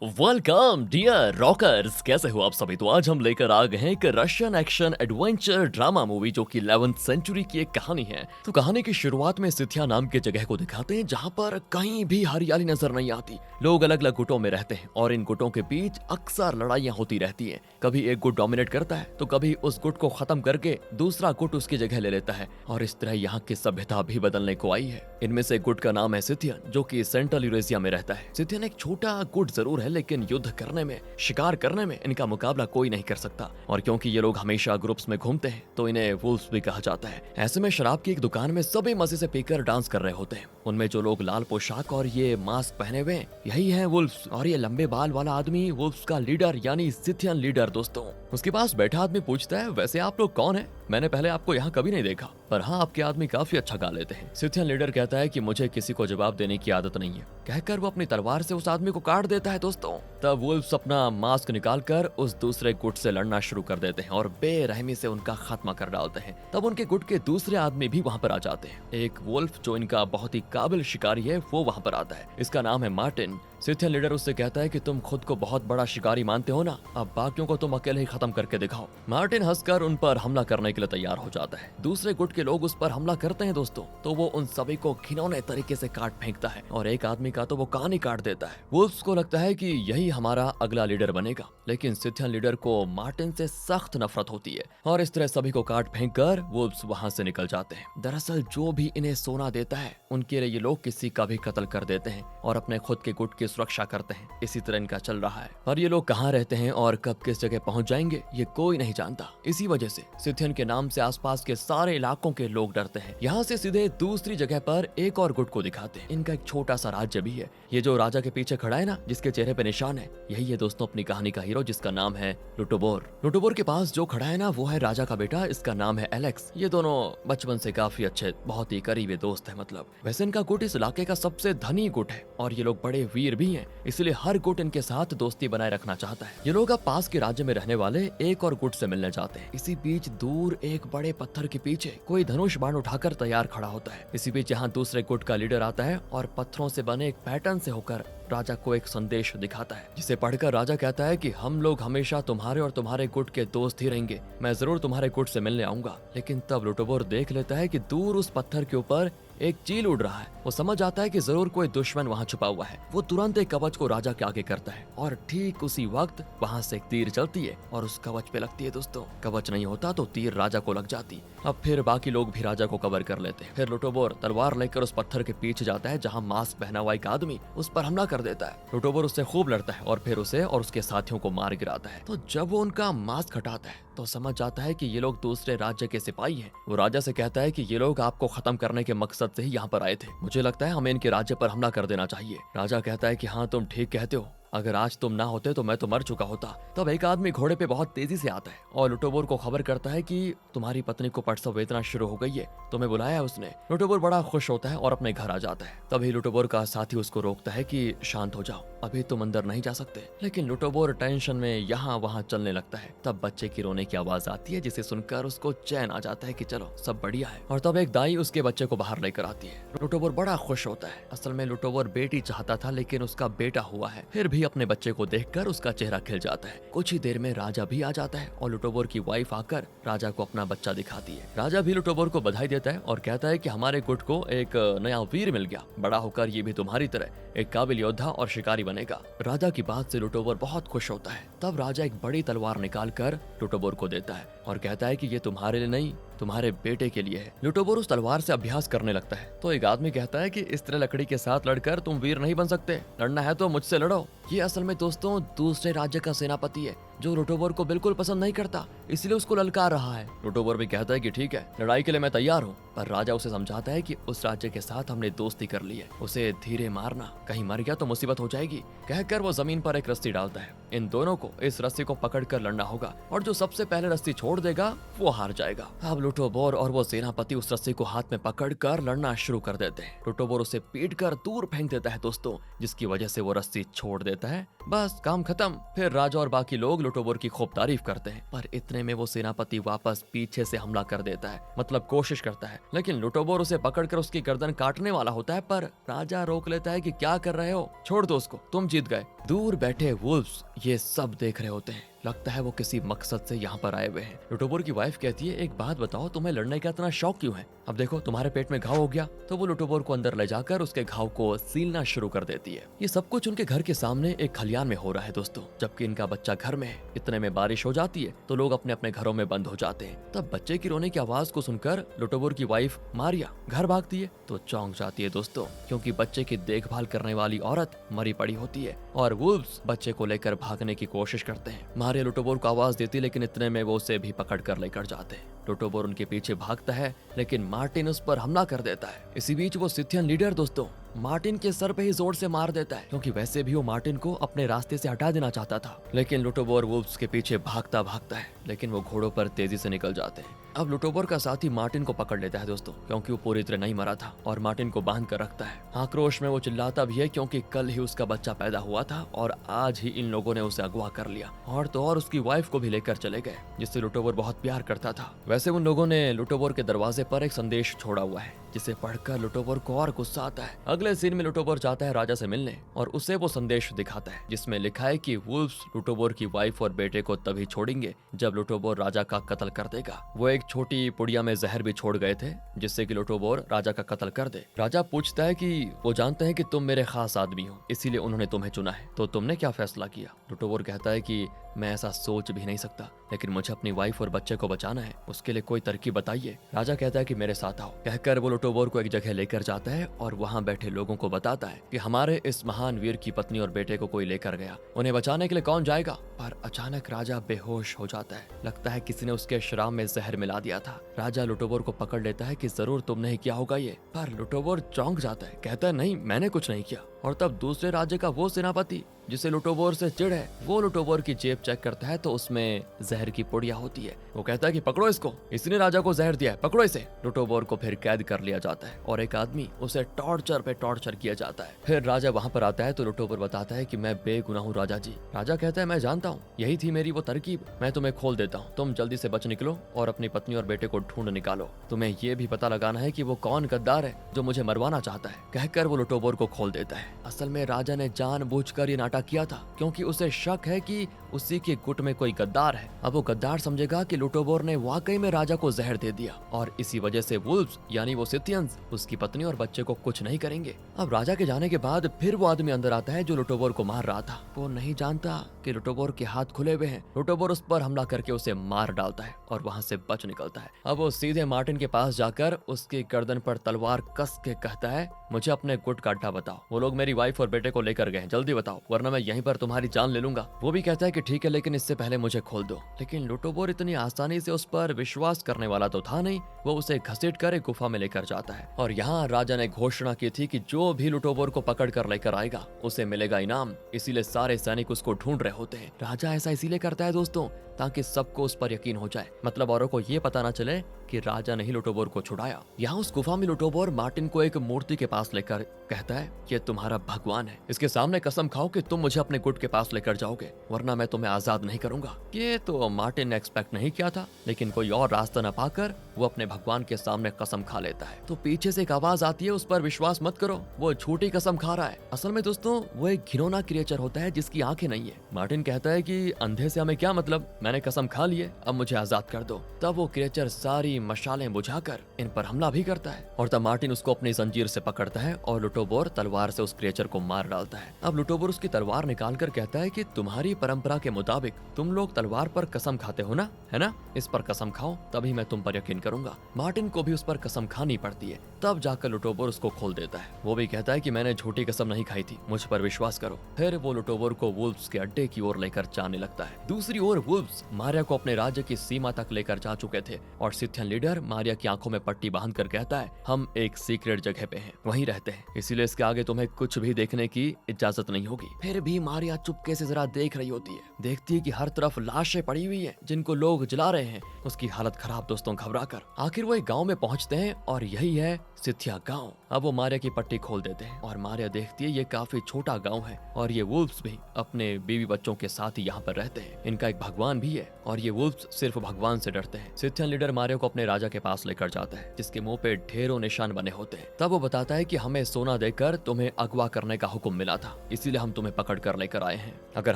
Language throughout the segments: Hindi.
वेलकम डियर रॉकर्स, कैसे हो आप सभी। तो आज हम लेकर आ गए हैं एक Russian action adventure drama movie जो कि 11th सेंचुरी की एक कहानी है। तो कहानी की शुरुआत में सिथिया नाम की जगह को दिखाते हैं जहां पर कहीं भी हरियाली नजर नहीं आती। लोग अलग अलग गुटों में रहते हैं और इन गुटों के बीच अक्सर लड़ाइयां होती रहती हैं। कभी एक गुट डोमिनेट करता है तो कभी उस गुट को खत्म करके दूसरा गुट उसकी जगह ले लेता है और इस तरह यहाँ की सभ्यता भी बदलने को आई है। इनमें से एक गुट का नाम है सिथियन जो कि सेंट्रल यूरेशिया में रहता है। सिथियन एक छोटा गुट जरूर है लेकिन युद्ध करने में, शिकार करने में इनका मुकाबला कोई नहीं कर सकता। और क्योंकि ये लोग हमेशा ग्रुप्स में घूमते हैं तो इन्हें वुल्फ्स भी कहा जाता है। ऐसे में शराब की एक दुकान में सभी मजे से पीकर डांस कर रहे होते हैं। उनमें जो लोग लाल पोशाक और ये मास्क पहने हुए हैं यही है वुल्फ्स। और ये लंबे बाल वाला आदमी वुल्फ्स का लीडर यानी सिथियन लीडर दोस्तों। उसके पास बैठा आदमी पूछता है, वैसे आप लोग कौन है? मैंने पहले आपको यहाँ कभी नहीं देखा, पर हाँ आपके आदमी काफी अच्छा गा लेते हैं। सिथियन लीडर कहता है कि मुझे किसी को जवाब देने की आदत नहीं है। कहकर वो अपनी तलवार से उस आदमी को काट देता है दोस्तों। तब वुल्फ्स अपना मास्क निकालकर उस दूसरे गुट से लड़ना शुरू कर देते हैं और बेरहमी से उनका खात्मा कर डालते हैं। तब उनके गुट के दूसरे आदमी भी वहाँ पर आ जाते हैं। एक वुल्फ जो इनका बहुत ही काबिल शिकारी है वो वहाँ पर आता है। इसका नाम है मार्टिन। सिथियन लीडर उससे कहता है कि तुम खुद को बहुत बड़ा शिकारी मानते हो ना, अब बाकियों को तुम अकेले ही खत्म करके दिखाओ। मार्टिन हंसकर उन पर हमला करने के लिए तैयार हो जाता है। दूसरे गुट के लोग उस पर हमला करते हैं दोस्तों तो वो उन सभी को घिनौने तरीके से काट फेंकता है और एक आदमी का तो वो कान ही काट देता है। वुल्फ्स को लगता है कि यही हमारा अगला लीडर बनेगा, लेकिन सिथियन लीडर को मार्टिन से सख्त नफरत होती है और इस तरह सभी को काट फेंक कर वुल्फ्स वहां से निकल जाते हैं। दरअसल जो भी इन्हें सोना देता है उनके लिए ये लोग किसी का भी कत्ल कर देते हैं और अपने खुद के गुट की सुरक्षा करते हैं। इसी तरह इनका चल रहा है और ये लोग कहाँ रहते हैं और कब किस जगह पहुंच जाएंगे ये कोई नहीं जानता। इसी वजह से सिथियन के नाम से आसपास के सारे इलाकों के लोग डरते हैं। यहाँ से सीधे दूसरी जगह पर एक और गुट को दिखाते हैं। इनका एक छोटा सा राज्य भी है। ये जो राजा के पीछे खड़ा है ना, जिसके चेहरे पे निशान है, यही है दोस्तों अपनी कहानी का हीरो जिसका नाम है लुटोबोर। लुटोबोर के पास जो खड़ा है ना वो है राजा का बेटा, इसका नाम है एलेक्स। ये दोनों बचपन से काफी अच्छे, बहुत ही करीबी दोस्त है। मतलब वैसे इनका गुट इस इलाके का सबसे धनी गुट है और ये लोग बड़े वीर भी हैं, इसलिए हर गुट इनके साथ दोस्ती बनाए रखना चाहता है। ये लोग अब पास के राज्य में रहने वाले एक और गुट से मिलने जाते हैं। इसी बीच दूर एक बड़े पत्थर के पीछे कोई धनुष बाण उठाकर तैयार खड़ा होता है। इसी बीच यहाँ दूसरे गुट का लीडर आता है और पत्थरों से बने एक पैटर्न से होकर राजा को एक संदेश दिखाता है, जिसे पढ़कर राजा कहता है कि हम लोग हमेशा तुम्हारे और तुम्हारे गुट के दोस्त ही रहेंगे। मैं जरूर तुम्हारे गुट से मिलने आऊंगा। लेकिन तब लुटोबोर देख लेता है कि दूर उस पत्थर के ऊपर एक चील उड़ रहा है। वो समझ आता है कि जरूर कोई दुश्मन वहाँ छुपा हुआ है। वो तुरंत एक कवच को राजा के आगे करता है और ठीक उसी वक्त वहाँ से एक तीर चलती है और उस कवच पे लगती है दोस्तों। कवच नहीं होता तो तीर राजा को लग जाती। अब फिर बाकी लोग भी राजा को कवर कर लेते हैं। फिर लुटोबोर तलवार लेकर उस पत्थर के पीछे जाता है जहाँ मास्क पहना हुआ एक आदमी उस पर हमला कर देता है। लुटोबोर उससे खूब लड़ता है और फिर उसे और उसके साथियों को मार गिराता है। तो जब वो उनका मास्क हटाता है तो समझ जाता है कि ये लोग दूसरे राज्य के सिपाही हैं। वो राजा से कहता है कि ये लोग आपको खत्म करने के मकसद से ही यहाँ पर आए थे। मुझे लगता है हमें इनके राज्य पर हमला कर देना चाहिए। राजा कहता है कि हाँ तुम ठीक कहते हो, अगर आज तुम ना होते तो मैं तो मर चुका होता। तब एक आदमी घोड़े पे बहुत तेजी से आता है और लुटोबोर को खबर करता है कि तुम्हारी पत्नी को प्रसव वेदना शुरू हो गई है, तुम्हें बुलाया है उसने। लुटोबोर बड़ा खुश होता है और अपने घर आ जाता है। तभी लुटोबोर का साथी उसको रोकता है कि शांत हो जाओ, अभी तुम अंदर नहीं जा सकते। लेकिन लुटोबोर टेंशन में यहाँ वहाँ चलने लगता है। तब बच्चे की रोने की आवाज आती है जिसे सुनकर उसको चैन आ जाता है कि चलो सब बढ़िया है। और तब एक दाई उसके बच्चे को बाहर लेकर आती है। लुटोबोर बड़ा खुश होता है। असल में लुटोबोर बेटी चाहता था लेकिन उसका बेटा हुआ है। फिर भी अपने बच्चे को देखकर उसका चेहरा खिल जाता है। कुछ ही देर में राजा भी आ जाता है और लुटोबोर की वाइफ आकर राजा को अपना बच्चा दिखाती है। राजा भी लुटोबोर को बधाई देता है और कहता है कि हमारे गुट को एक नया वीर मिल गया, बड़ा होकर ये भी तुम्हारी तरह एक काबिल योद्धा और शिकारी बनेगा। राजा की बात से लुटोबोर बहुत खुश होता है। तब राजा एक बड़ी तलवार निकालकर लुटोबोर को देता है और कहता है कि ये तुम्हारे लिए नहीं, तुम्हारे बेटे के लिए है। लुटोबोर उस तलवार से अभ्यास करने लगता है तो एक आदमी कहता है कि इस तरह लकड़ी के साथ लड़कर तुम वीर नहीं बन सकते, लड़ना है तो मुझसे लड़ो। ये असल में दोस्तों दूसरे राज्य का सेनापति है जो लुटोबोर को बिल्कुल पसंद नहीं करता, इसलिए उसको ललकार रहा है। लुटोबोर भी कहता है कि ठीक है, लड़ाई के लिए मैं तैयार हूँ। पर राजा उसे समझाता है कि उस राज्य के साथ हमने दोस्ती कर ली है, उसे धीरे मारना, कहीं मर गया तो मुसीबत हो जाएगी। कहकर वो जमीन पर एक रस्सी डालता है। इन दोनों को इस रस्सी को पकड़कर लड़ना होगा और जो सबसे पहले रस्सी छोड़ देगा वो हार जाएगा। अब लुटोबोर और वो सेनापति उस रस्सी को हाथ में पकड़कर लड़ना शुरू कर देते हैं। लुटोबोर उसे पीटकर दूर फेंक देता है दोस्तों, जिसकी वजह से वो रस्सी छोड़ देता है। बस काम खत्म। फिर राजा और बाकी लोग लुटोबोर की खूब तारीफ करते हैं, पर इतने में वो सेनापति वापस पीछे से हमला कर देता है, मतलब कोशिश करता है, लेकिन लुटोबोर उसे पकड़कर उसकी गर्दन काटने वाला होता है, पर राजा रोक लेता है कि क्या कर रहे हो, छोड़ दो उसको, तुम जीत गए। दूर बैठे वुल्व्स ये सब देख रहे होते हैं। लगता है वो किसी मकसद से यहाँ पर आए हुए हैं। लुटोबोर की वाइफ कहती है, एक बात बताओ, तुम्हें लड़ने का इतना शौक क्यों है? अब देखो तुम्हारे पेट में घाव हो गया। तो वो लुटोबोर को अंदर ले जाकर उसके घाव को सीलना शुरू कर देती है। ये सब कुछ उनके घर के सामने एक खलियान में हो रहा है दोस्तों, जबकि इनका बच्चा घर में है। इतने में बारिश हो जाती है तो लोग अपने अपने घरों में बंद हो जाते हैं। तब बच्चे की रोने की आवाज को सुनकर लुटोबोर की वाइफ मारिया घर भागती है तो चौंक जाती है दोस्तों, क्योंकि बच्चे की देखभाल करने वाली औरत मरी पड़ी होती है और वुल्व्स बच्चे को लेकर भागने की कोशिश करते हैं। मारिया लुटोबोर को आवाज देती, लेकिन इतने में वो उसे भी पकड़ कर लेकर जाते हैं। लुटोबोर उनके पीछे भागता है, लेकिन मार्टिन उस पर हमला कर देता है। इसी बीच वो सिथियन लीडर दोस्तों मार्टिन के सर पे ही जोर से मार देता है, क्योंकि वैसे भी वो मार्टिन को अपने रास्ते से हटा देना चाहता था। लेकिन लुटोबोर वुल्व्स के पीछे भागता भागता है, लेकिन वो घोड़ों पर तेजी से निकल जाते हैं। अब लुटोबोर का साथी मार्टिन को पकड़ लेता है दोस्तों, क्योंकि वो पूरी तरह नहीं मरा था, और मार्टिन को बांध कर रखता है। आक्रोश में वो चिल्लाता भी है, क्योंकि कल ही उसका बच्चा पैदा हुआ था और आज ही इन लोगों ने उसे अगवा कर लिया, और तो और उसकी वाइफ को भी लेकर चले गए, जिससे लुटोबोर बहुत प्यार करता था। वैसे उन लोगों ने लुटोबोर के दरवाजे पर एक संदेश छोड़ा हुआ है, जिसे पढ़कर लुटोबोर को और गुस्सा आता है। अगले सीन में लुटोबोर जाता है राजा से मिलने और उसे वो संदेश दिखाता है, जिसमें लिखा है कि वुल्व्स लुटोबोर की वाइफ और बेटे को तभी छोड़ेंगे जब लुटोबोर राजा का कत्ल कर देगा। वो एक छोटी पुड़िया में जहर भी छोड़ गए थे, जिससे कि लुटोबोर राजा का कत्ल कर दे। राजा पूछता है कि वो जानते हैं कि तुम मेरे खास आदमी हो, इसीलिए उन्होंने तुम्हें चुना है, तो तुमने क्या फैसला किया? लुटोबोर कहता है कि मैं ऐसा सोच भी नहीं सकता, लेकिन मुझे अपनी वाइफ और बच्चे को बचाना है, उसके लिए कोई तरकीब बताइए। राजा कहता है कि मेरे साथ आओ। कहकर वो लुटोबोर को एक जगह लेकर जाता है और वहाँ बैठे लोगों को बताता है कि हमारे इस महान वीर की पत्नी और बेटे को कोई लेकर गया, उन्हें बचाने के लिए कौन जाएगा? पर अचानक राजा बेहोश हो जाता है। लगता है किसी ने उसके शराब में जहर मिला दिया था। राजा लुटोबोर को पकड़ लेता है कि जरूर तुमने ही किया होगा ये, पर लुटोबोर चौंक जाता है, कहता है नहीं, मैंने कुछ नहीं किया। और तब दूसरे राज्य का वो सेनापति जिसे लुटोबोर से चिढ़ है, वो लुटोबोर की जेब चेक करता है तो उसमें जहर की पुड़िया होती है। वो कहता है कि पकड़ो इसको, इसने राजा को जहर दिया है, पकड़ो इसे। लुटोबोर को फिर कैद कर लिया जाता है और एक आदमी उसे टॉर्चर पे टॉर्चर किया जाता है। फिर राजा वहाँ पर आता है तो लुटोबोर बताता है कि मैं बेगुनाह हूँ राजा जी। राजा कहता है मैं जानता हूँ, यही थी मेरी वो तरकीब, मैं तुम्हें खोल देता हूँ, तुम जल्दी से बच निकलो और अपनी पत्नी और बेटे को ढूंढ निकालो। तुम्हें ये भी पता लगाना है कि वो कौन गद्दार है जो मुझे मरवाना चाहता है। कहकर वो लुटोबोर को खोल देता है। असल में राजा ने जानबूझकर ये नाटक किया था, क्योंकि उसे शक है कि उसी के गुट में कोई गद्दार है। अब वो गद्दार समझेगा कि लुटोबोर ने वाकई में राजा को जहर दे दिया, और इसी वजह से वुल्व्स यानी वो सिथियंस उसकी पत्नी और बच्चे को कुछ नहीं करेंगे। अब राजा के जाने के बाद फिर वो आदमी अंदर आता है जो लुटोबोर को मार रहा था। वो नहीं जानता कि लुटोबोर के हाथ खुले हुए हैं। लुटोबोर उस पर हमला करके उसे मार डालता है और वहाँ से बच निकलता है। अब वो सीधे मार्टिन के पास जाकर उसकी गर्दन पर तलवार कस के कहता है, मुझे अपने गुट का अड्डा बताओ, वो लोग मेरी वाइफ और बेटे को लेकर गए, जल्दी बताओ वरना मैं यहीं पर तुम्हारी जान ले लूंगा। वो भी कहता है कि ठीक है, लेकिन इससे पहले मुझे खोल दो। लेकिन लुटोबोर इतनी आसानी से उस पर विश्वास करने वाला तो था नहीं। वो उसे घसीट कर एक गुफा में लेकर जाता है और यहाँ राजा ने घोषणा की थी कि जो भी लुटोबोर को पकड़ कर लेकर आएगा उसे मिलेगा इनाम, इसीलिए सारे सैनिक उसको ढूंढ रहे होते हैं। राजा ऐसा इसीलिए करता है दोस्तों ताकि सबको उस पर यकीन हो जाए, मतलब औरों को ये पता ना चले कि राजा ने ही लुटोबोर को छुड़ाया। यहाँ उस गुफा में लुटोबोर मार्टिन को एक मूर्ति के पास लेकर कहता है, ये तुम्हारा भगवान है, इसके सामने कसम खाओ कि तुम मुझे अपने गुट के पास लेकर जाओगे, वरना मैं तुम्हें आजाद नहीं करूंगा। ये तो मार्टिन ने एक्सपेक्ट नहीं किया था, लेकिन कोई और रास्ता न पाकर वो अपने भगवान के सामने कसम खा लेता है। तो पीछे से एक आवाज आती है, उस पर विश्वास मत करो, वो झूठी कसम खा रहा है। असल में दोस्तों वो एक घिनौना क्रिएचर होता है जिसकी आंखें नहीं है। मार्टिन कहता है कि अंधे से हमें क्या मतलब, मैंने कसम खा ली है, अब मुझे आजाद कर दो। तब वो क्रिएचर सारी मशालें बुझाकर इन पर हमला भी करता है और तब मार्टिन उसको अपनी जंजीर से पकड़ता है और लुटोबोर तलवार से उस क्रिएचर को मार डालता है। अब लुटोबोर उसकी तलवार निकालकर कहता है कि तुम्हारी परंपरा के मुताबिक तुम लोग तलवार पर कसम खाते हो ना, है ना? इस पर कसम खाओ, तभी मैं तुम पर यकीन करूंगा। मार्टिन को भी उस पर कसम खानी पड़ती है। तब जाकर लुटोबोर उसको खोल देता है। वो भी कहता है कि मैंने झूठी कसम नहीं खाई थी, मुझ पर विश्वास करो। फिर वो लुटोबोर को वुल्व्स के अड्डे की ओर लेकर जाने लगता है। दूसरी ओर वुल्व्स मारिया को अपने राज्य की सीमा तक लेकर जा चुके गए थे। और सिथियन लीडर मारिया की आंखों में पट्टी बांध कर कहता है, हम एक सीक्रेट जगह पे हैं, वहीं रहते हैं, इसीलिए इसके आगे तुम्हें कुछ भी देखने की इजाजत नहीं होगी। फिर भी मारिया चुपके से जरा देख रही होती है, देखती है कि हर तरफ लाशें पड़ी हुई है जिनको लोग जला रहे हैं। उसकी हालत खराब दोस्तों, घबरा कर आखिर वो एक गाँव में पहुंचते हैं और यही है सिथिया गाँव। अब वो मारिया की पट्टी खोल देते हैं और मारिया देखती है ये काफी छोटा गाँव है और ये वुल्फ्स भी अपने बीवी बच्चों के साथ ही यहाँ पर रहते हैं। इनका एक भगवान भी है और ये वुल्फ्स सिर्फ भगवान से डरते हैं। सिथियन लीडर मारिया को अपने राजा के पास लेकर जाता है जिसके मुंह पे ढेरों निशान बने होते हैं। तब वो बताता है कि हमें सोना देकर तुम्हें अगवा करने का हुक्म मिला था, इसीलिए हम तुम्हें पकड़ कर लेकर आए हैं। अगर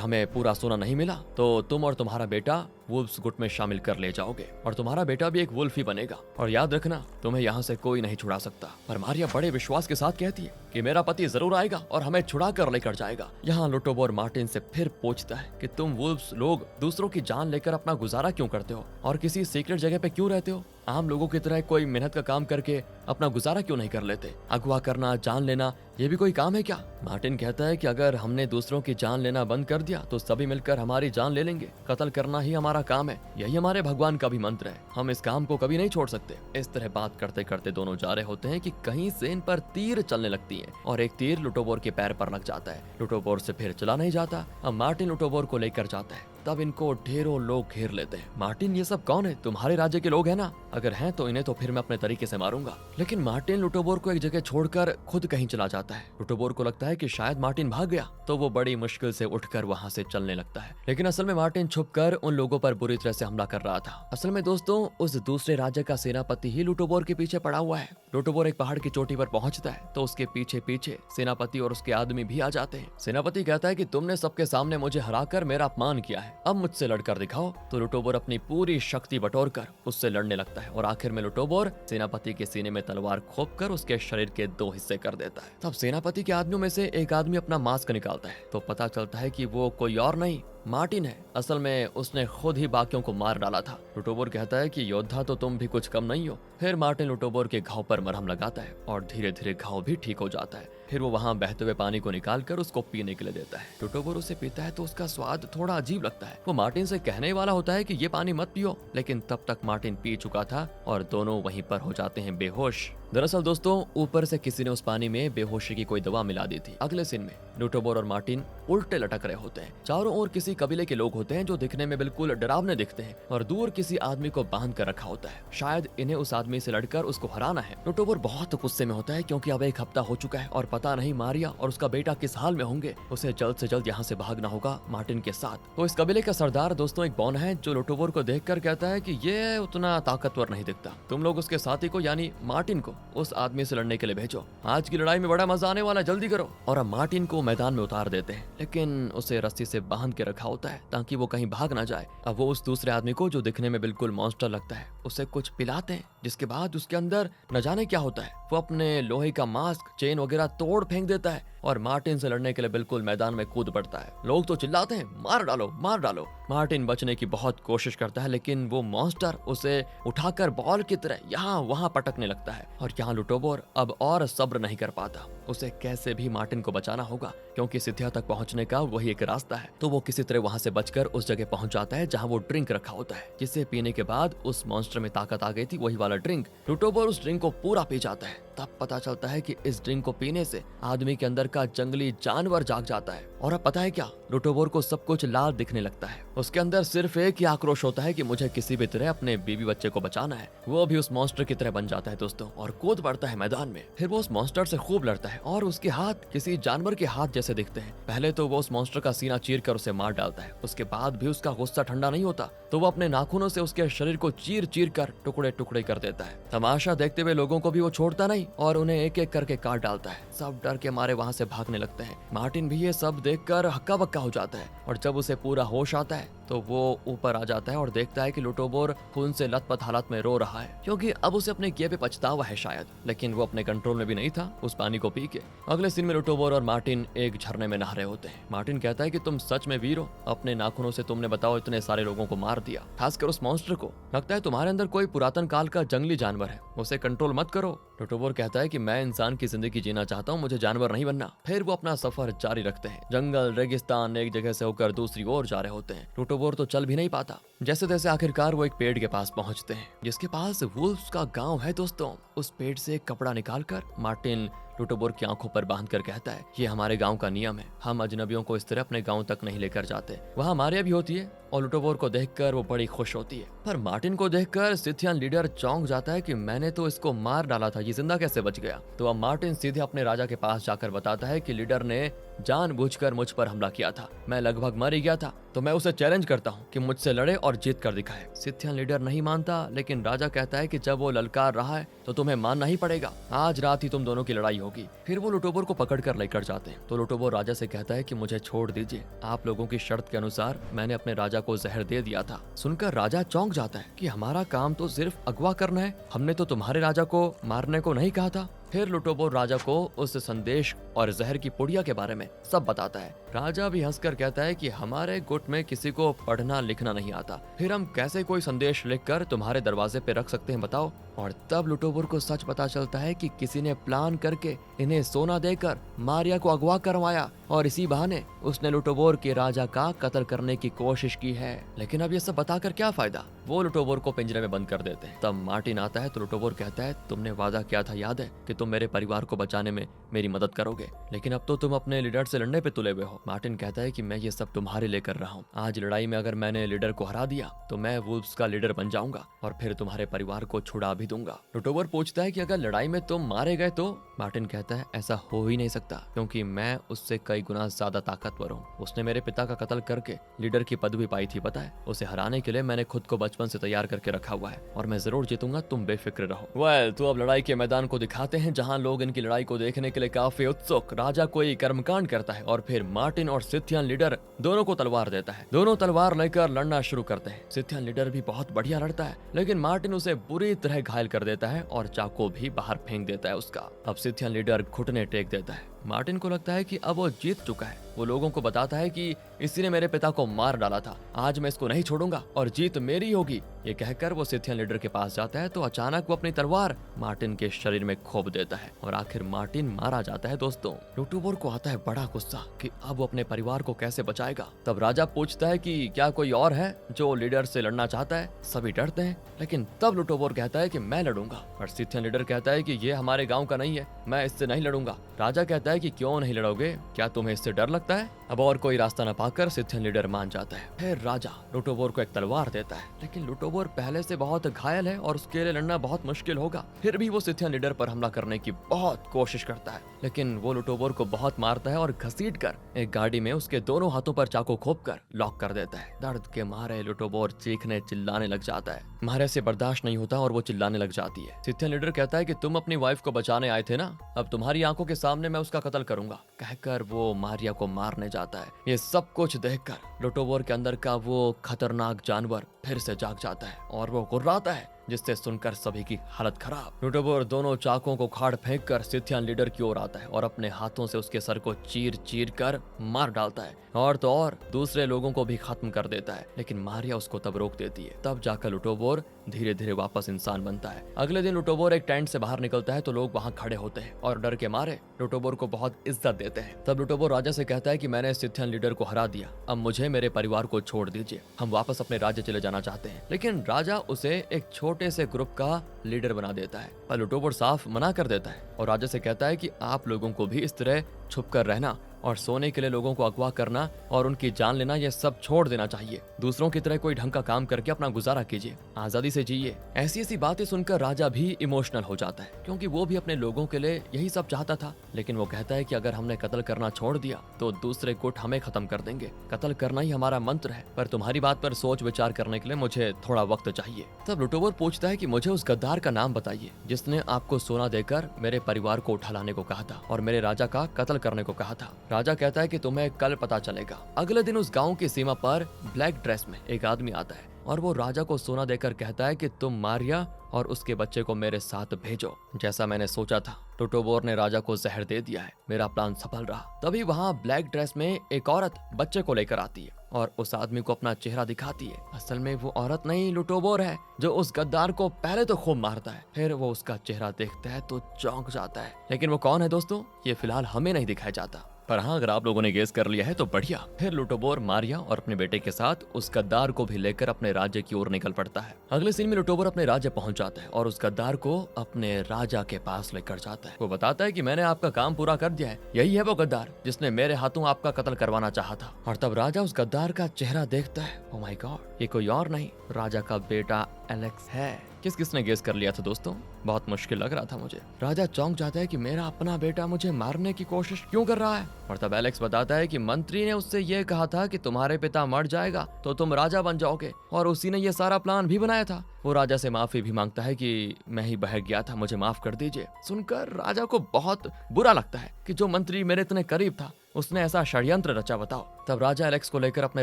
हमें पूरा सोना नहीं मिला तो तुम और तुम्हारा बेटा वुल्फ्स गुट में शामिल कर ले जाओगे और तुम्हारा बेटा भी एक वुल्फ ही बनेगा। और याद रखना, तुम्हें यहाँ से कोई नहीं छुड़ा सकता। पर मारिया बड़े विश्वास के साथ कहती है कि मेरा पति जरूर आएगा और हमें छुड़ा कर लेकर जाएगा। यहाँ लुटोबोर मार्टिन से फिर पूछता है कि तुम वुल्फ्स लोग दूसरों की जान लेकर अपना गुजारा क्यों करते हो और किसी सीक्रेट जगह पे क्यों रहते हो? आम लोगों की तरह कोई मेहनत का काम करके अपना गुजारा क्यों नहीं कर लेते? अगवा करना, जान लेना, ये भी कोई काम है क्या? मार्टिन कहता है कि अगर हमने दूसरों की जान लेना बंद कर दिया तो सभी मिलकर हमारी जान ले लेंगे। कत्ल करना ही हमारा काम है, यही हमारे भगवान का भी मंत्र है। हम इस काम को कभी नहीं छोड़ सकते। इस तरह बात करते करते दोनों जा रहे होते हैं कि कहीं से इन पर तीर चलने लगती है और एक तीर लुटोबोर के पैर पर लग जाता है। लुटोबोर से फिर चला नहीं जाता। अब मार्टिन लुटोबोर को लेकर जाता है। तब इनको ढेरों लोग घेर लेते हैं। मार्टिन, ये सब कौन है? तुम्हारे राज्य के लोग हैं ना? अगर हैं तो इन्हें तो फिर मैं अपने तरीके से मारूंगा। लेकिन मार्टिन लुटोबोर को एक जगह छोड़कर खुद कहीं चला जाता है। लुटोबोर को लगता है कि शायद मार्टिन भाग गया, तो वो बड़ी मुश्किल से उठकर वहां से चलने लगता है। लेकिन असल में मार्टिन छुपकर उन लोगों पर बुरी तरह से हमला कर रहा था। असल में दोस्तों, उस दूसरे राज्य का सेनापति ही लुटोबोर के पीछे पड़ा हुआ है। लुटोबोर एक पहाड़ की चोटी पर पहुंचता है तो उसके पीछे पीछे सेनापति और उसके आदमी भी आ जाते हैं। सेनापति कहता है कि तुमने सबके सामने मुझे हराकर मेरा अपमान किया है, अब मुझसे लड़कर दिखाओ। तो लुटोबोर अपनी पूरी शक्ति बटोरकर उससे लड़ने लगता है और आखिर में लुटोबोर सेनापति के सीने में तलवार खोपकर उसके शरीर के 2 हिस्से कर देता है। तब सेनापति के आदमियों में से एक आदमी अपना मास्क निकालता है तो पता चलता है कि वो कोई और नहीं, मार्टिन है। असल में उसने खुद ही बाकियों को मार डाला था। लुटोबोर कहता है कि योद्धा तो तुम भी कुछ कम नहीं हो। फिर मार्टिन लुटोबोर के घाव पर मरहम लगाता है और धीरे धीरे घाव भी ठीक हो जाता है। फिर वो वहाँ बहते हुए पानी को निकालकर उसको पीने के लिए देता है। लुटोबोर उसे पीता है तो उसका स्वाद थोड़ा अजीब लगता है। वो मार्टिन से कहने वाला होता है कि ये पानी मत पियो, लेकिन तब तक मार्टिन पी चुका था और दोनों वहीं पर हो जाते हैं बेहोश। दरअसल दोस्तों, ऊपर से किसी ने उस पानी में बेहोशी की कोई दवा मिला दी थी। अगले सीन में लुटोबोर और मार्टिन उल्टे लटक रहे होते हैं। चारों ओर किसी कबीले के लोग होते हैं जो दिखने में बिल्कुल डरावने दिखते हैं और दूर किसी आदमी को बांध कर रखा होता है। शायद इन्हें उस आदमी से लड़कर उसको हराना है। लुटोबोर बहुत गुस्से में होता है क्योंकि अब 1 हफ्ता हो चुका है और पता नहीं मारिया और उसका बेटा किस हाल में होंगे। उसे जल्द से जल्द यहाँ से भागना होगा मार्टिन के साथ। तो इस कबीले का सरदार दोस्तों एक बौन है जो लुटोबोर को देखकर कहता है कि ये उतना ताकतवर नहीं दिखता, तुम लोग उसके साथी को यानी मार्टिन को उस आदमी से लड़ने के लिए भेजो। आज की लड़ाई में बड़ा मजा आने वाला, जल्दी करो। और अब मार्टिन को मैदान में उतार देते हैं, लेकिन उसे रस्सी से बांध के रखा होता है ताकि वो कहीं भाग ना जाए। अब वो उस दूसरे आदमी को जो दिखने में बिल्कुल मॉन्स्टर लगता है उसे कुछ पिलाते हैं, जिसके बाद उसके अंदर न जाने क्या होता है। वो अपने लोहे का मास्क, चेन वगैरह तोड़ फेंक देता है और मार्टिन से लड़ने के लिए बिल्कुल मैदान में कूद पड़ता है। लोग तो चिल्लाते हैं, मार डालो मार डालो। मार्टिन बचने की बहुत कोशिश करता है लेकिन वो मॉन्स्टर उसे उठाकर बॉल की तरह यहाँ वहाँ पटकने लगता है और यहाँ लुटोबोर अब और सब्र नहीं कर पाता। उसे कैसे भी मार्टिन को बचाना होगा क्योंकि सिथिया तक पहुंचने का वही एक रास्ता है। तो वो किसी तरह वहां से बचकर उस जगह पहुंच जाता है जहां वो ड्रिंक रखा होता है, जिसे पीने के बाद उस मॉन्स्टर में ताकत आ गई थी, वही वाला ड्रिंक। लुटोबोर उस ड्रिंक को पूरा पी जाता है। तब पता चलता है कि इस ड्रिंक को पीने से आदमी के अंदर का जंगली जानवर जाग जाता है। और अब पता है क्या, लुटोबोर को सब कुछ लाल दिखने लगता है। उसके अंदर सिर्फ एक ही आक्रोश होता है कि मुझे किसी भी तरह अपने बीवी बच्चे को बचाना है। वो भी उस मॉन्स्टर की तरह बन जाता है दोस्तों और कूद पड़ता है मैदान में। फिर वो उस मॉन्स्टर से खूब लड़ता है और उसके हाथ किसी जानवर के हाथ जैसे दिखते हैं। पहले तो वो उस मॉन्स्टर का सीना चीर कर उसे मार डालता है। उसके बाद भी उसका गुस्सा ठंडा नहीं होता तो वो अपने नाखूनों से उसके शरीर को चीर चीर कर टुकड़े टुकड़े कर देता है। तमाशा देखते हुए लोगों को भी वो छोड़ता नहीं और उन्हें एक एक करके काट डालता है। सब डर के मारे वहां से भागने लगते हैं। मार्टिन भी ये सब देखकर हक्का बक्का हो जाता है और जब उसे पूरा होश आता है तो वो ऊपर आ जाता है और देखता है कि लुटोबोर खून से लथपथ हालत में रो रहा है क्योंकि अब उसे अपने किए पे पछतावा है शायद, लेकिन वो अपने कंट्रोल में भी नहीं था उस पानी को पी के। अगले सीन में लुटोबोर और मार्टिन एक झरने में नहा रहे होते हैं। मार्टिन कहता है कि तुम सच में वीर हो, अपने नाखूनों से तुमने बताओ इतने सारे लोगों को मार दिया, खासकर उस मॉन्स्टर को। लगता है तुम्हारे अंदर कोई पुरातन काल का जंगली जानवर है, उसे कंट्रोल मत करो लुटोबोर कहता है कि मैं इंसान की जिंदगी जीना चाहता हूँ, मुझे जानवर नहीं बनना। फिर वो अपना सफर जारी रखते हैं। जंगल, रेगिस्तान, एक जगह से होकर दूसरी ओर जा रहे होते हैं। लुटोबोर तो चल भी नहीं पाता। जैसे तैसे आखिरकार वो एक पेड़ के पास पहुंचते हैं, जिसके पास वुल्फ्स का गांव है। दोस्तों, उस पेड़ से एक कपड़ा निकालकर मार्टिन लुटोबोर की आंखों पर बांध कर कहता है, ये हमारे गांव का नियम है, हम अजनबियों को इस तरह अपने गांव तक नहीं लेकर जाते। वहाँ मारिया भी होती है और लुटोबोर को देखकर वो बड़ी खुश होती है। पर मार्टिन को देखकर सिथियन लीडर चौंक जाता है कि मैंने तो इसको मार डाला था, ये जिंदा कैसे बच गया। तो अब मार्टिन सीधे अपने राजा के पास जाकर बताता है कि लीडर ने जानबूझकर मुझ पर हमला किया था, मैं लगभग मर ही गया था, तो मैं उसे चैलेंज करता हूँ कि मुझसे लड़े और जीत कर दिखाए। सिथियन लीडर नहीं मानता, लेकिन राजा कहता है कि जब वो ललकार रहा है तो तुम्हें मानना ही पड़ेगा, आज रात ही तुम दोनों की लड़ाई होगी। फिर वो लुटोबोर को पकड़कर लेकर जाते हैं। तो लुटोबोर राजा से कहता है कि मुझे छोड़ दीजिए, आप लोगों की शर्त के अनुसार मैंने अपने राजा को जहर दे दिया था। सुनकर राजा चौंक जाता है कि हमारा काम तो सिर्फ अगवा करना है, हमने तो तुम्हारे राजा को मारने को नहीं कहा था। फिर लुटोबोर राजा को उस संदेश और जहर की पुड़िया के बारे में सब बताता है। राजा भी हंसकर कहता है कि हमारे गुट में किसी को पढ़ना लिखना नहीं आता, फिर हम कैसे कोई संदेश लिखकर तुम्हारे दरवाजे पे रख सकते हैं बताओ। और तब लुटोबोर को सच पता चलता है कि किसी ने प्लान करके इन्हें सोना देकर मारिया को अगवा करवाया और इसी बहाने उसने लुटोबोर के राजा का कत्ल करने की कोशिश की है। लेकिन अब ये सब बताकर क्या फायदा, वो लुटोबोर को पिंजरे में बंद कर देते हैं। तब मार्टिन आता है तो लुटोबोर कहता है, तुमने वादा किया था याद है कि तुम मेरे परिवार को बचाने में मेरी मदद करोगे, लेकिन अब तो तुम अपने लीडर से लड़ने पे तुले हुए हो। मार्टिन कहता है कि मैं ये सब तुम्हारे लिए कर रहा हूँ, आज लड़ाई में अगर मैंने लीडर को हरा दिया तो मैं वुल्फ्स का लीडर बन जाऊंगा और फिर तुम्हारे परिवार को छुड़ा भी दूंगा। लुटोबोर पूछता है कि अगर लड़ाई में तुम मारे गए तो? मार्टिन कहता है ऐसा हो ही नहीं सकता, क्योंकि मैं उससे कई गुना ज्यादा ताकतवर हूँ। उसने मेरे पिता का कत्ल करके लीडर की पदवी पाई थी पता है, उसे हराने के लिए मैंने खुद को बचपन से तैयार करके रखा हुआ है और मैं जरूर जीतूंगा, तुम बेफिक्र रहो। वेल, तो अब लड़ाई के मैदान को दिखाते हैं, जहाँ लोग इनकी लड़ाई को देखने के लिए काफी उत्सुक। राजा कोई कर्मकांड करता है और फिर मार्टिन और सिथियन लीडर दोनों को तलवार देता है। दोनों तलवार लेकर लड़ना शुरू करते हैं। सिथियन लीडर भी बहुत बढ़िया लड़ता है, लेकिन मार्टिन उसे बुरी तरह घायल कर देता है और चाकू भी बाहर फेंक देता है उसका। अब सिथियन लीडर घुटने टेक देता है। मार्टिन को लगता है कि अब वो जीत चुका है। वो लोगों को बताता है कि इसी ने मेरे पिता को मार डाला था, आज मैं इसको नहीं छोड़ूंगा और जीत मेरी होगी। ये कहकर वो सिथियन लीडर के पास जाता है तो अचानक वो अपनी तलवार मार्टिन के शरीर में खोप देता है और आखिर मार्टिन मारा जाता है। दोस्तों, लुटोबोर को आता है बड़ा गुस्सा कि अब वो अपने परिवार को कैसे बचाएगा। तब राजा पूछता है कि क्या कोई और है जो लीडर से लड़ना चाहता है। सभी डरते हैं, लेकिन तब लुटोबोर कहता है कि मैं लड़ूंगा। और सिथियन लीडर कहता है कि ये हमारे गाँव का नहीं है, मैं इससे नहीं लड़ूंगा। राजा कहता है कि क्यों नहीं लड़ोगे, क्या तुम्हें इससे डर लगता है? अब और कोई रास्ता न पाकर सिथियन लीडर मान जाता है। फिर राजा लुटोबोर को एक तलवार देता है, लेकिन लुटोबोर पहले से बहुत घायल है और उसके लिए लड़ना बहुत मुश्किल होगा। फिर भी वो सिथियन लीडर पर हमला करने की बहुत कोशिश करता है, लेकिन वो लुटोबोर को बहुत मारता है और घसीट कर एक गाड़ी में उसके दोनों हाथों पर चाकू खोप कर लॉक कर देता है। दर्द के मारे लुटोबोर चीखने चिल्लाने लग जाता है। मारे से बर्दाश्त नहीं होता और वो चिल्लाने लग जाती है। सिथियन लीडर कहता है कि तुम अपनी वाइफ को बचाने आए थे ना, अब तुम्हारी आंखों के सामने मैं उसका कत्ल करूंगा, कहकर वो मारिया को मारने जाता है। ये सब कुछ देखकर लुटोबोर के अंदर का वो खतरनाक जानवर फिर से जाग जाता है और वो गुर्राता है, जिससे सुनकर सभी की हालत खराब। लुटोबोर दोनों चाकों को खाड़ फेंक कर सिथियन लीडर की ओर आता है और अपने हाथों से उसके सर को चीर चीर कर मार डालता है और तो और दूसरे लोगों को भी खत्म कर देता है। लेकिन मारिया उसको तब रोक देती है। तब जाकर लुटोबोर धीरे धीरे वापस इंसान बनता है। अगले दिन लुटोबोर एक टेंट से बाहर निकलता है तो लोग वहाँ खड़े होते हैं और डर के मारे लुटोबोर को बहुत इज्जत देते हैं। तब लुटोबोर राजा से कहता है कि मैंने सिथियन लीडर को हरा दिया, अब मुझे मेरे परिवार को छोड़ दीजिए, हम वापस अपने राज्य चले जाना चाहते हैं। लेकिन राजा उसे एक छोटे से ग्रुप का लीडर बना देता है, पर लुटोबोर साफ मना कर देता है और राजा से कहता है कि आप लोगों को भी इस तरह छुप कर रहना और सोने के लिए लोगों को अगवा करना और उनकी जान लेना, ये सब छोड़ देना चाहिए। दूसरों की तरह कोई ढंग का काम करके अपना गुजारा कीजिए, आजादी से जिए। ऐसी ऐसी बातें सुनकर राजा भी इमोशनल हो जाता है, क्योंकि वो भी अपने लोगों के लिए यही सब चाहता था। लेकिन वो कहता है कि अगर हमने कत्ल करना छोड़ दिया तो दूसरे गुट हमें खत्म कर देंगे, कत्ल करना ही हमारा मंत्र है, पर तुम्हारी बात पर सोच विचार करने के लिए मुझे थोड़ा वक्त चाहिए। तब लुटोबोर पूछता है कि मुझे उस गद्दार का नाम बताइए जिसने आपको सोना देकर मेरे परिवार को उठा लाने को कहा था और मेरे राजा का कत्ल करने को कहा था। राजा कहता है कि तुम्हें कल पता चलेगा। अगले दिन उस गांव की सीमा पर ब्लैक ड्रेस में एक आदमी आता है और वो राजा को सोना देकर कहता है कि तुम मारिया और उसके बच्चे को मेरे साथ भेजो। जैसा मैंने सोचा था, लुटोबोर ने राजा को जहर दे दिया है, मेरा प्लान सफल रहा। तभी वहाँ ब्लैक ड्रेस में एक औरत बच्चे को लेकर आती है और उस आदमी को अपना चेहरा दिखाती है। असल में वो औरत नहीं, लुटोबोर है, जो उस गद्दार को पहले तो खूब मारता है, फिर वो उसका चेहरा देखता है तो चौंक जाता है। लेकिन वो कौन है दोस्तों, ये फिलहाल हमें नहीं दिखाया जाता, पर हाँ अगर आप लोगों ने गेस कर लिया है तो बढ़िया। फिर लुटोबोर मारिया और अपने बेटे के साथ उस गद्दार को भी लेकर अपने राज्य की ओर निकल पड़ता है। अगले सीन में लुटोबोर अपने राज्य पहुंच जाता है और उस गद्दार को अपने राजा के पास लेकर जाता है। वो बताता है कि मैंने आपका काम पूरा कर दिया है, यही है वो गद्दार जिसने मेरे हाथों आपका कत्ल करवाना चाहा था। और तब राजा उस गद्दार का चेहरा देखता है, ओह माय गॉड, ये कोई और नहीं, राजा का बेटा एलेक्स है। किसने गेस कर लिया था दोस्तों, बहुत मुश्किल लग रहा था मुझे। राजा चौंक जाता है कि मेरा अपना बेटा मुझे मारने की कोशिश क्यों कर रहा है। और तब एलेक्स बताता है कि मंत्री ने उससे ये कहा था कि तुम्हारे पिता मर जाएगा तो तुम राजा बन जाओगे, और उसी ने ये सारा प्लान भी बनाया था। वो राजा से माफी भी मांगता है कि मैं ही बहक गया था, मुझे माफ कर दीजिए। सुनकर राजा को बहुत बुरा लगता है कि जो मंत्री मेरे इतने करीब था उसने ऐसा षड्यंत्र रचा। बताओ। तब राजा एलेक्स को लेकर अपने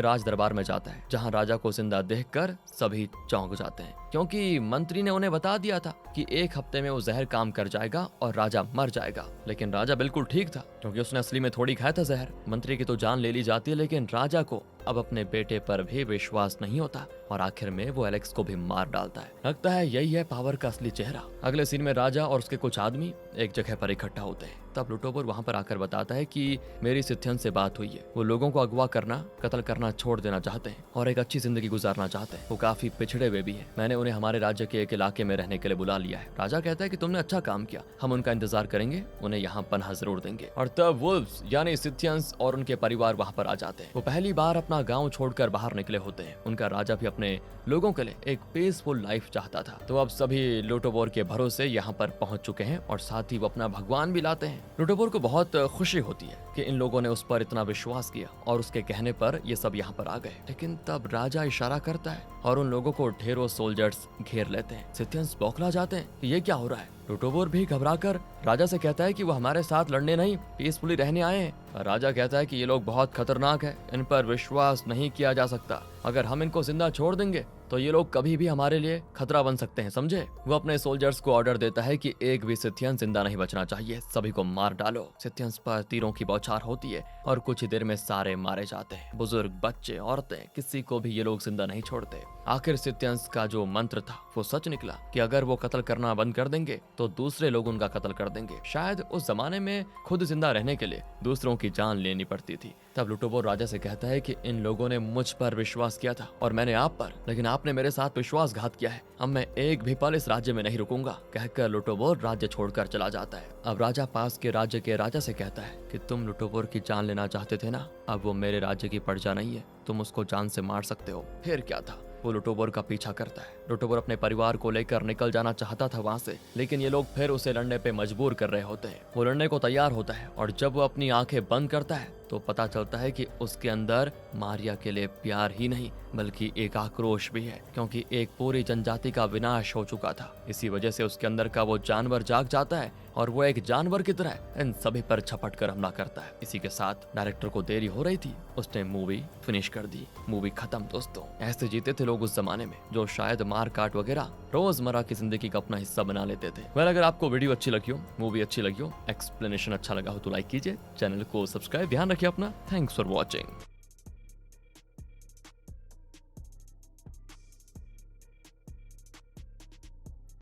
राज दरबार में जाता है, जहां राजा को जिंदा देखकर सभी चौंक जाते हैं, क्योंकि मंत्री ने उन्हें बता दिया था कि 1 हफ्ते में वो जहर काम कर जाएगा और राजा मर जाएगा। लेकिन राजा बिल्कुल ठीक था, क्योंकि उसने असली में थोड़ी खाया था जहर। मंत्री की तो जान ले ली जाती है, लेकिन राजा को अब अपने बेटे पर भी विश्वास नहीं होता और आखिर में वो एलेक्स को भी मार डालता है। लगता है यही है पावर का असली चेहरा। अगले सीन में राजा और उसके कुछ आदमी एक जगह पर इकट्ठा होते हैं। तब लुटोबर वहां पर आकर बताता है कि मेरी सिथियन से बात हुई है, वो लोगों को अगवा करना, कत्ल करना छोड़ देना चाहते हैं और एक अच्छी जिंदगी गुजारना चाहते हैं। वो काफी पिछड़े हुए भी हैं। मैंने उन्हें हमारे राज्य के एक इलाके में रहने के लिए बुला लिया है। राजा कहता है कि तुमने अच्छा काम किया, हम उनका इंतजार करेंगे, उन्हें यहाँ पनाह जरूर देंगे। और तब वुल्व्स यानी सिथियंस और उनके परिवार वहाँ पर आ जाते हैं। वो पहली बार अपना गाँव छोड़कर बाहर निकले होते हैं। उनका राजा भी अपने लोगों के लिए एक पीसफुल लाइफ चाहता था। तो अब सभी लुटोबोर के भरोसे यहाँ पर पहुंच चुके हैं और साथ ही वो अपना भगवान भी लाते हैं। लुटोबोर को बहुत खुशी होती है कि इन लोगों ने उस पर इतना विश्वास किया और उसके कहने पर ये सब यहाँ पर आ गए। लेकिन तब राजा इशारा करता है और उन लोगों को ढेरों सोल्जर्स घेर लेते हैं। सिथियंस बौखला जाते हैं कि ये क्या हो रहा है। लुटोबोर भी घबराकर राजा से कहता है कि वो हमारे साथ लड़ने नहीं, पीसफुली रहने आए हैं। राजा कहता है कि ये लोग बहुत खतरनाक हैं, इन पर विश्वास नहीं किया जा सकता। अगर हम इनको जिंदा छोड़ देंगे तो ये लोग कभी भी हमारे लिए खतरा बन सकते हैं, समझे। वो अपने सोल्जर्स को ऑर्डर देता है कि एक भी सिथियन जिंदा नहीं बचना चाहिए, सभी को मार डालो। सिथियंस पर तीरों की बौछार होती है और कुछ ही देर में सारे मारे जाते हैं। बुजुर्ग, बच्चे, औरतें, किसी को भी ये लोग जिंदा नहीं छोड़ते। आखिर सिथियंस का जो मंत्र था वो सच निकला कि अगर वो कत्ल करना बंद कर देंगे तो दूसरे लोग उनका कत्ल कर देंगे। शायद उस जमाने में खुद जिंदा रहने के लिए दूसरों की जान लेनी पड़ती थी। तब लुटोबोर राजा से कहता है कि इन लोगों ने मुझ पर विश्वास किया था और मैंने आप पर, लेकिन आपने मेरे साथ विश्वासघात किया है। अब मैं एक भी पल इस राज्य में नहीं रुकूंगा, कहकर लुटोबोर राज्य छोड़कर चला जाता है। अब राजा पास के राज्य के राजा से कहता है कि तुम लुटोबोर की जान लेना चाहते थे ना, अब वो मेरे राज्य की प्रजा नहीं है, तुम उसको जान से मार सकते हो। फिर क्या था, वो लुटोबोर का पीछा करता है। लुटोबोर अपने परिवार को लेकर निकल जाना चाहता था वहां से, लेकिन ये लोग फिर उसे लड़ने पे मजबूर कर रहे होते हैं। वो लड़ने को तैयार होता है और जब वो अपनी आंखें बंद करता है तो पता चलता है कि उसके अंदर मारिया के लिए प्यार ही नहीं बल्कि एक आक्रोश भी है, क्योंकि एक पूरी जनजाति का विनाश हो चुका था। इसी वजह से उसके अंदर का वो जानवर जाग जाता है और वो एक जानवर की तरह इन सभी पर झपट कर हमला करता है। इसी के साथ डायरेक्टर को देरी हो रही थी, उसने मूवी फिनिश कर दी। मूवी खत्म दोस्तों। ऐसे जीते थे लोग उस जमाने में, जो शायद मार काट वगैरह रोजमर्रा की जिंदगी का अपना हिस्सा बना लेते थे। वेल, अगर आपको वीडियो अच्छी लगी हो, मूवी अच्छी लगी हो, एक्सप्लेनेशन अच्छा लगा हो तो लाइक कीजिए, चैनल को सब्सक्राइब, ध्यान रखिए अपना। Thanks for watching.